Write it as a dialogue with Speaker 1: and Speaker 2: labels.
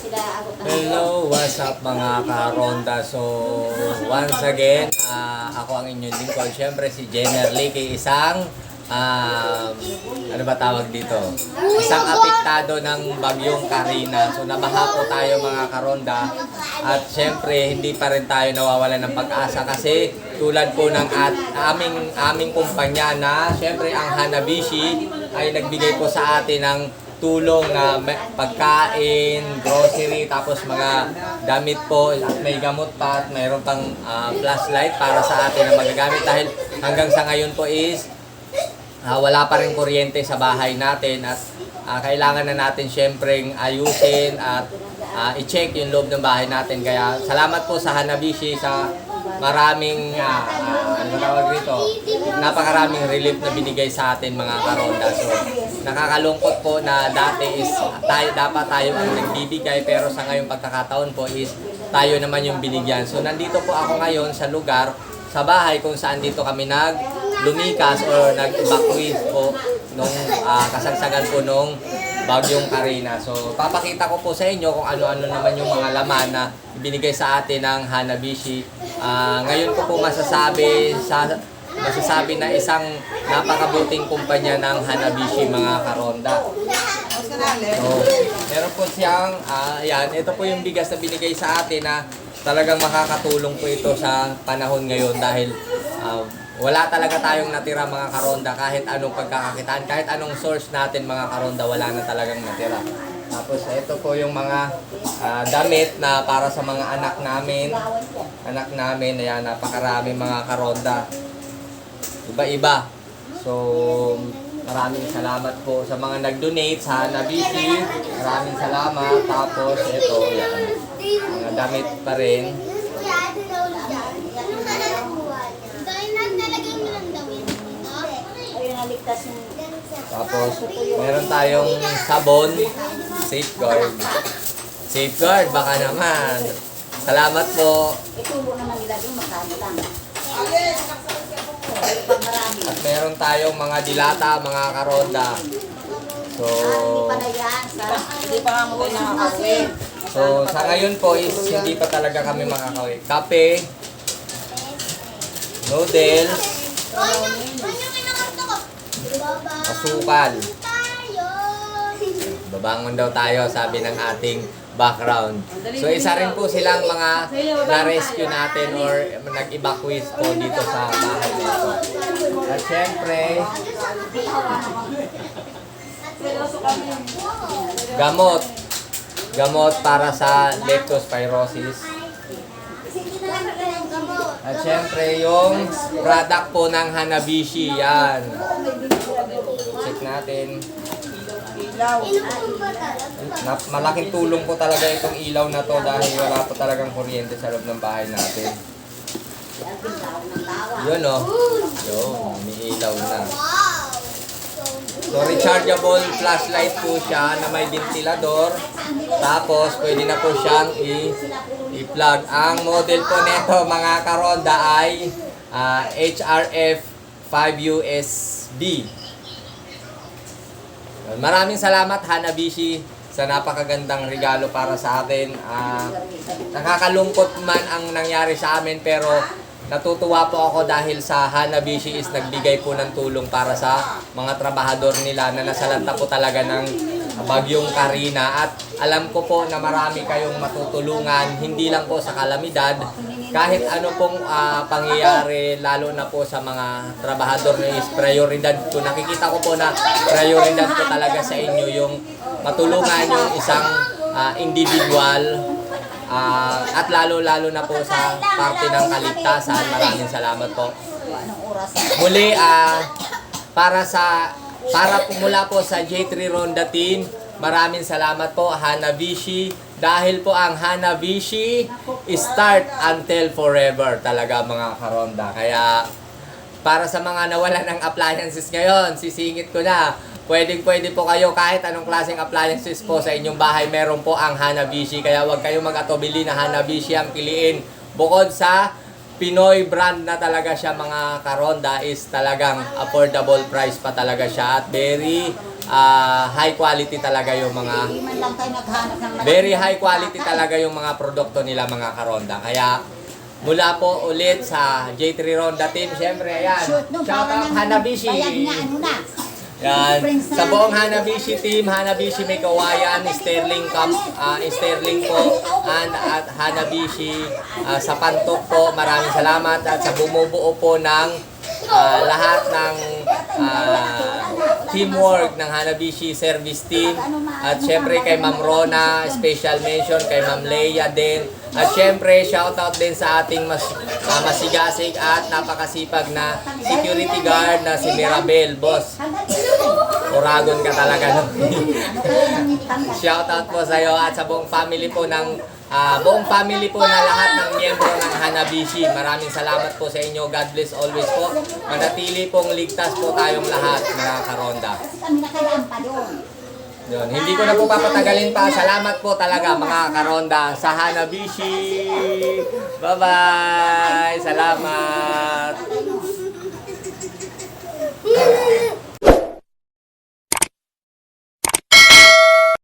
Speaker 1: Hello, what's up mga ka-Ronda? So, once again, ako ang inyong lingkod. Siyempre si Jenner Lee, isang, ano ba tawag dito? Isang apektado ng bagyong Karina. So, nabaha po tayo mga ka-Ronda. At siyempre, hindi pa rin tayo nawawalan ng pag-asa kasi tulad po ng aming kumpanya na siyempre ang Hanabishi ay nagbigay po sa atin ng tulong na pagkain, grocery, tapos mga damit po at may gamot pa at mayroon pang flashlight para sa atin na magagamit dahil hanggang sa ngayon po is wala pa rin kuryente sa bahay natin at kailangan na natin syempreng ayusin at i-check yung loob ng bahay natin. Kaya salamat po sa Hanabishi sa maraming napakaraming relief na binigay sa atin mga ka-Ronda. So, nakakalungkot po na dati is dapat tayo ang nagbibigay pero sa ngayong pagkakataon po is tayo naman yung binigyan. So, nandito po ako ngayon sa lugar, sa bahay kung saan dito kami lumikas o nag-evacuate po nung kasagsagan po nung bagyong Karina. So, papakita ko po sa inyo kung ano-ano naman yung mga laman na ibinigay sa atin ng Hanabishi. Ngayon ko po masasabi na isang napakabuting kumpanya ng Hanabishi mga ka-Ronda. So, meron po siyang, yan, ito po yung bigas na binigay sa atin na talagang makakatulong po ito sa panahon ngayon dahil wala talaga tayong natira mga ka-Ronda kahit anong pagkakakitaan, kahit anong source natin mga ka-Ronda, wala na talagang natira. Tapos ito po yung mga damit na para sa mga anak namin, ayan, napakarami mga ka-Ronda. Iba-iba. So, maraming salamat po sa mga nag-donate sa Hanabishi. Maraming salamat. Tapos ito, yan, mga damit pa rin. Tapos, meron tayong sabon, Safeguard. Safeguard, baka naman. Salamat po. At meron tayong mga dilata, mga ka-Ronda. So, sa ngayon po is hindi pa talaga kami makakauwi. Kape, noodles, asukal. Babangon daw tayo, sabi ng ating background. So, isa rin po silang mga na-rescue natin or nag-evacuate po dito sa bahay nito. At syempre, gamot para sa leptospirosis. At syempre, yung product po ng Hanabishi, yan. Check natin. Malaking tulong po talaga itong ilaw na to dahil wala po talagang kuryente sa loob ng bahay natin. Yun o. Yun, may ilaw na. So, rechargeable flashlight po siya na may ventilador. Tapos, pwede na po siyang i-plug. Ang model po nito mga ka-Ronda ay HRF 5 USB. Maraming salamat Hanabishi sa napakagandang regalo para sa atin. Nakakalungkot man ang nangyari sa amin pero natutuwa po ako dahil sa Hanabishi is nagbigay po ng tulong para sa mga trabahador nila na nasalanta po talaga ng bagyong Karina. At alam ko po na marami kayong matutulungan, hindi lang po sa kalamidad, kahit ano pong pangyayari, lalo na po sa mga trabahador na is prioridad ko. Nakikita ko po na prioridad ko talaga sa inyo yung matulungan yung isang individual at lalo-lalo na po sa parte ng kaligtasan. Maraming salamat po. Muli, mula po sa J3 Ronda team, maraming salamat po Hanabishi dahil po ang Hanabishi start until forever talaga mga ka-Ronda. Kaya para sa mga nawalan ng appliances ngayon, sisingit ko na. Pwede po kayo kahit anong klaseng appliances po sa inyong bahay, meron po ang Hanabishi. Kaya huwag kayong mag-atubili na Hanabishi ang piliin. Bukod sa Pinoy brand na talaga siya mga ka-Ronda, is talagang affordable price pa talaga siya at very high quality talaga yung mga
Speaker 2: Hindi man lang tayo naghanap ng malaking
Speaker 1: very high quality
Speaker 2: bakal.
Speaker 1: talaga yung mga produkto nila mga karonda. Kaya mula po ulit sa J3 Ronda team, syempre ayan,
Speaker 2: Shoot no,
Speaker 1: shout
Speaker 2: para
Speaker 1: out
Speaker 2: lang
Speaker 1: Hanabishi.
Speaker 2: bayad niya, ano na.
Speaker 1: Yan.
Speaker 2: Friends
Speaker 1: Sa
Speaker 2: na-
Speaker 1: buong Hanabishi team, Hanabishi may kawayan, Sterling Cup, Sterling po, at Hanabishi sa Pantok po. Maraming salamat at sa bumubuo po ng lahat ng teamwork ng Hanabishi service team. At syempre kay Ma'am Rona, special mention kay Ma'am Leia din. At syempre shoutout din sa ating masigasig at napakasipag na security guard na si Mirabel, boss. Oragon ka talaga, no? Shoutout po sa iyo at sa buong family po ng lahat ng miyembro ng Hanabishi. Maraming salamat po sa inyo. God bless always po. Manatili pong ligtas po tayong lahat, mga karonda.
Speaker 2: Kasi kami nakayaan pa doon.
Speaker 1: Yun. Hindi ko na po papatagalin pa. Salamat po talaga mga karonda sa Hanabishi. Bye-bye! Salamat!